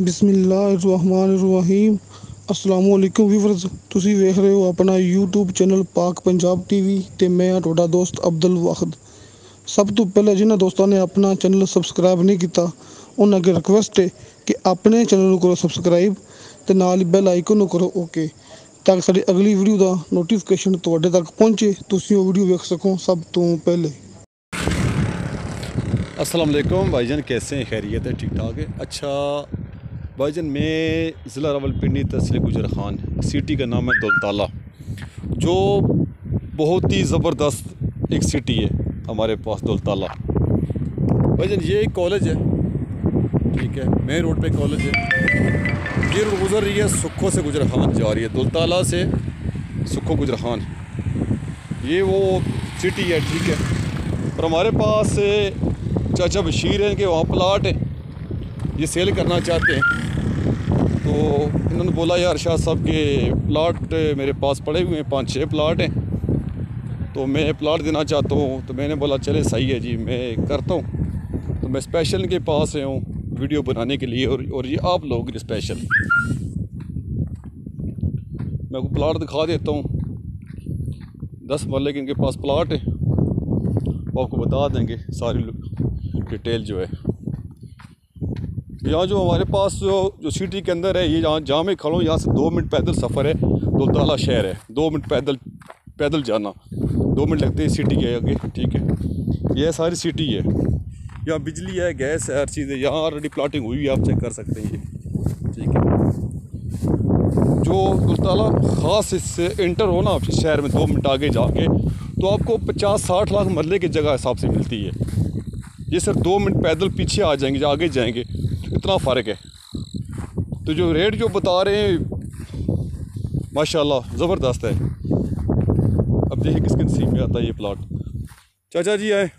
बिस्मिल्लाहिर्रहमानिर्रहीम। अस्सलामु अलैकुम व्यूअर्स, ਤੁਸੀਂ ਵੇਖ ਰਹੇ ਹੋ ਆਪਣਾ YouTube ਚੈਨਲ ਪਾਕ ਪੰਜਾਬ ਟੀਵੀ ਤੇ ਮੈਂ ਹਾਂ ਤੁਹਾਡਾ ਦੋਸਤ ਅਬਦੁਲ ਵਾਹਿਦ। ਸਭ ਤੋਂ ਪਹਿਲਾਂ ਜਿਨ੍ਹਾਂ ਦੋਸਤਾਂ ਨੇ ਆਪਣਾ ਚੈਨਲ ਸਬਸਕ੍ਰਾਈਬ ਨਹੀਂ ਕੀਤਾ ਉਹਨਾਂ ਅੱਗੇ ਰਿਕੁਐਸਟ ਹੈ ਕਿ ਆਪਣੇ ਚੈਨਲ ਨੂੰ ਕਰੋ ਸਬਸਕ੍ਰਾਈਬ ਤੇ ਨਾਲ ਹੀ ਬੈਲ ਆਈਕਨ ਨੂੰ ਕਰੋ ਓਕੇ, ਤਾਂ ਕਿ ਸਾਡੀ ਅਗਲੀ ਵੀਡੀਓ ਦਾ ਨੋਟੀਫਿਕੇਸ਼ਨ ਤੁਹਾਡੇ ਤੱਕ ਪਹੁੰਚੇ, ਤੁਸੀਂ ਉਹ ਵੀਡੀਓ ਵੇਖ ਸਕੋ सब तो पहले। अस्सलाम वालेकुम भाईजान, कैसे हैं? खैरियत है? ठीक ठाक है। अच्छा भाईजान, मैं ज़िला रावलपिंडी तहसील गुजर खान, सिटी का नाम है दौलताला, जो बहुत ही ज़बरदस्त एक सिटी है हमारे पास दौलताला। भाईजान ये एक कॉलेज है, ठीक है, मेन रोड पे कॉलेज है। ये रोड गुजर रही है सुक्खो से गुजर खान जा रही है, दौलताला से सुक्खो गुजर खान, ये वो सिटी है, ठीक है। और हमारे पास चाचा बशीर हैं कि वहाँ प्लाट है, ये सेल करना चाहते हैं। तो इन्होंने बोला यार शाह साहब के प्लाट मेरे पास पड़े हुए हैं, 5-6 प्लाट हैं, तो मैं प्लाट देना चाहता हूँ। तो मैंने बोला चले सही है जी, मैं करता हूँ। तो मैं स्पेशल इनके पास आया हूँ वीडियो बनाने के लिए, और ये आप लोगों के लिए स्पेशल मैं आपको प्लाट दिखा देता हूँ। 10 मरले के इनके पास प्लाट है, वो आपको बता देंगे सारी डिटेल जो है। यहाँ जो हमारे पास जो सिटी के अंदर है, ये जहाँ मैं खड़ा हूँ, यहाँ से 2 मिनट पैदल सफ़र है, दौलताला शहर है। 2 मिनट पैदल जाना, 2 मिनट लगते हैं सिटी के आगे, ठीक है। यह सारी सिटी है, यहाँ बिजली है, गैस है, हर चीज़ है। यहाँ ऑलरेडी प्लाटिंग हुई है, आप चेक कर सकते हैं ये, ठीक है। जो दौलताला ख़ास इससे इंटर हो ना आप शहर में 2 मिनट आगे जाके, तो आपको 50-60 लाख मरले की जगह हिसाब से मिलती है। ये सिर्फ 2 मिनट पैदल पीछे आ जाएंगे, आगे जाएंगे, इतना फ़र्क है। तो जो रेट जो बता रहे हैं माशाल्लाह ज़बरदस्त है। अब देखिए किसके नसीब में आता है ये प्लाट। चाचा जी आए,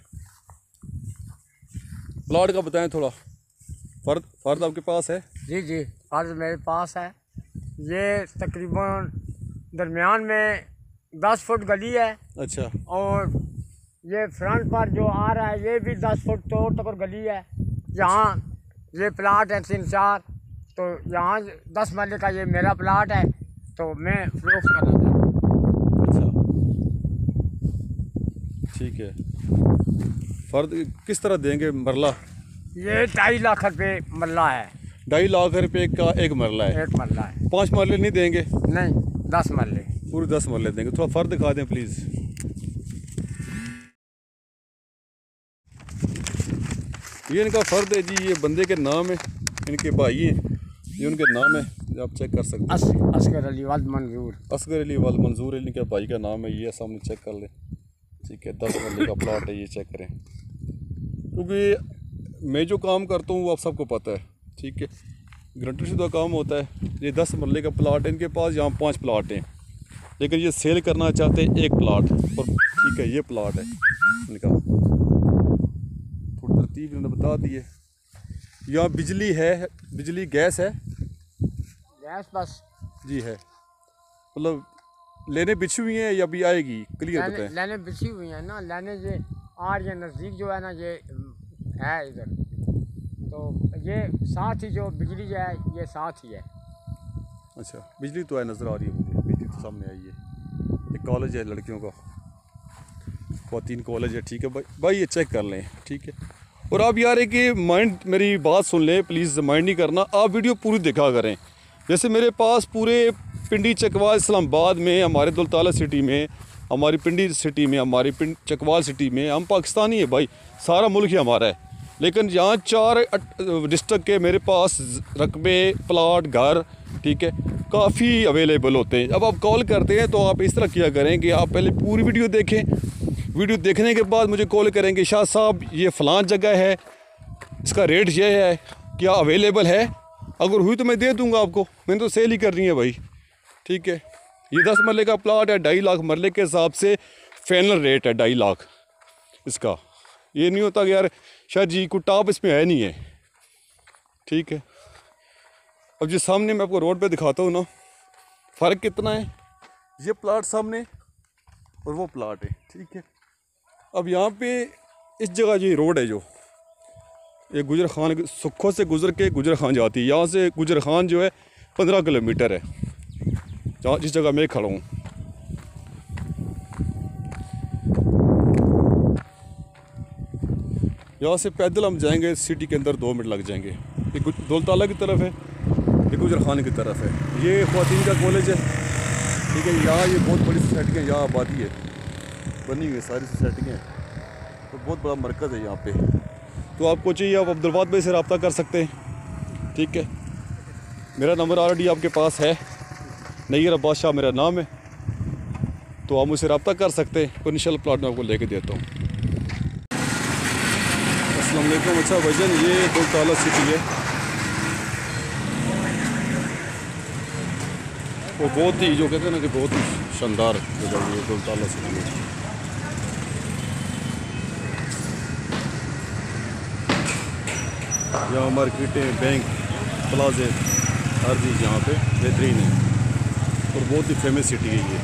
प्लाट का बताएं थोड़ा। फ़र्द आपके पास है? जी जी, फ़र्द मेरे पास है। ये तकरीबन दरमियान में 10 फुट गली है। अच्छा। और ये फ्रंट पर जो आ रहा है ये भी 10 फुट तो तक गली है। यहाँ ये प्लाट है 3-4, तो यहाँ 10 मरले का ये मेरा प्लाट है, तो मैं फरोख्त करना चाहता हूँ। अच्छा, ठीक है। फ़र्द किस तरह देंगे मरला? ये 2.5 लाख रुपये मरला है। 2.5 लाख रुपये का एक मरला है? एक मरला है। 5 मरले नहीं देंगे? नहीं, 10 मरले, पूरे 10 मरले देंगे। थोड़ा फ़र्द दिखा दें प्लीज़। ये इनका फ़र्द है जी, ये बंदे के नाम है, इनके भाई हैं, ये उनके नाम है, आप चेक कर सकते हैं। असगर अली वल मंजूर, असगर अली वल मंजूर अली के भाई का नाम है, ये सामने चेक कर लें, ठीक है। 10 मरले का प्लाट है, ये चेक करें। क्योंकि मैं जो काम करता हूँ वो आप सबको पता है, ठीक है, गारंटी शुदा काम होता है। ये 10 मरले का प्लाट है इनके पास, यहाँ 5 प्लाट हैं, लेकिन ये सेल करना चाहते हैं 1 प्लाट, और ठीक है ये प्लाट है इनका। तरतीब इन्होंने बता दी है। यहाँ बिजली है, बिजली गैस है? गैस बस जी है। मतलब लेने बिछी हुई हैं या अभी आएगी? क्लियर बताएं। लेने बिछी हुई हैं ना, लेने ये और ये नज़दीक जो है ना, ये है इधर, तो ये साथ ही जो बिजली है ये साथ ही है। अच्छा, बिजली तो है, नज़र आ रही है मुझे, बिजली तो सामने आई है। एक कॉलेज है लड़कियों का, ख़वातीन कॉलेज है, ठीक है भाई ये चेक कर लें, ठीक है। और आप यार एक माइंड मेरी बात सुन लें प्लीज़, माइंड नहीं करना, आप वीडियो पूरी देखा करें। जैसे मेरे पास पूरे पिंडी चकवाल इस्लामाबाद में, हमारे दौलताला सिटी में, हमारी पिंडी सिटी में, हमारी चकवाल सिटी में, हम पाकिस्तानी है भाई, सारा मुल्क ही हमारा है। लेकिन यहाँ 4 डिस्ट्रिक्ट के मेरे पास रकबे, प्लाट, घर, ठीक है, काफ़ी अवेलेबल होते हैं। अब आप कॉल करते हैं तो आप इस तरह किया करें कि आप पहले पूरी वीडियो देखें, वीडियो देखने के बाद मुझे कॉल करेंगे, शाह साहब ये फ़लाँ जगह है, इसका रेट ये है, क्या अवेलेबल है? अगर हुई तो मैं दे दूंगा आपको, मैंने तो सेल ही करनी है भाई, ठीक है। ये 10 मरले का प्लाट है, 2.5 लाख मरले के हिसाब से फाइनल रेट है 2.5 लाख इसका। ये नहीं होता कि यार शायद जी कोई टॉप इसमें है नहीं है, ठीक है। अब जो सामने मैं आपको रोड पे दिखाता हूँ ना, फ़र्क कितना है, ये प्लाट सामने और वो प्लाट है, ठीक है। अब यहाँ पे इस जगह जो रोड है, जो ये गुजर खान सुखों से गुजर के गुजर खान जाती है। यहाँ से गुजर खान जो है 15 किलोमीटर है, जहाँ जिस जगह मैं खड़ा हूँ। यहाँ से पैदल हम जाएंगे सिटी के अंदर 2 मिनट लग जाएंगे। ये दौलताला की तरफ है, ये गुजर खान की तरफ है। ये ख्वातीन का कॉलेज है, ठीक है। यहाँ ये बहुत बड़ी सोसाइटी है, यहाँ आबादी है, बनी हुई है सारी सोसाइटी हैं, तो बहुत बड़ा मरकज़ है यहाँ पे। तो आपको चाहिए आप अब्दुल भाई से रब्ता कर सकते हैं, ठीक है। मेरा नंबर ऑलरेडी आपके पास है, नईर अब्बास शाह मेरा नाम है, तो आप मुझसे रब्ता कर सकते हैं। तो इंशाल्लाह प्लाट में आपको लेके देता हूँ। अस्सलाम वालेकुम। अच्छा वजन ये दौलताला सिटी है, वो बहुत ही जो कहते हैं ना कि बहुत ही शानदार जगह ये दौलताला सिटी है। यहाँ मार्केटें, बैंक, प्लाजे, हर चीज़ यहाँ पे बेहतरीन है और बहुत ही फेमस सिटी है ये,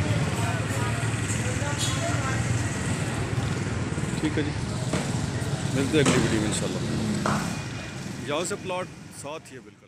ठीक है जी। मिलते हैं अगली वीडियो में इंशाल्लाह। यहाँ से प्लॉट साथ ही है बिल्कुल।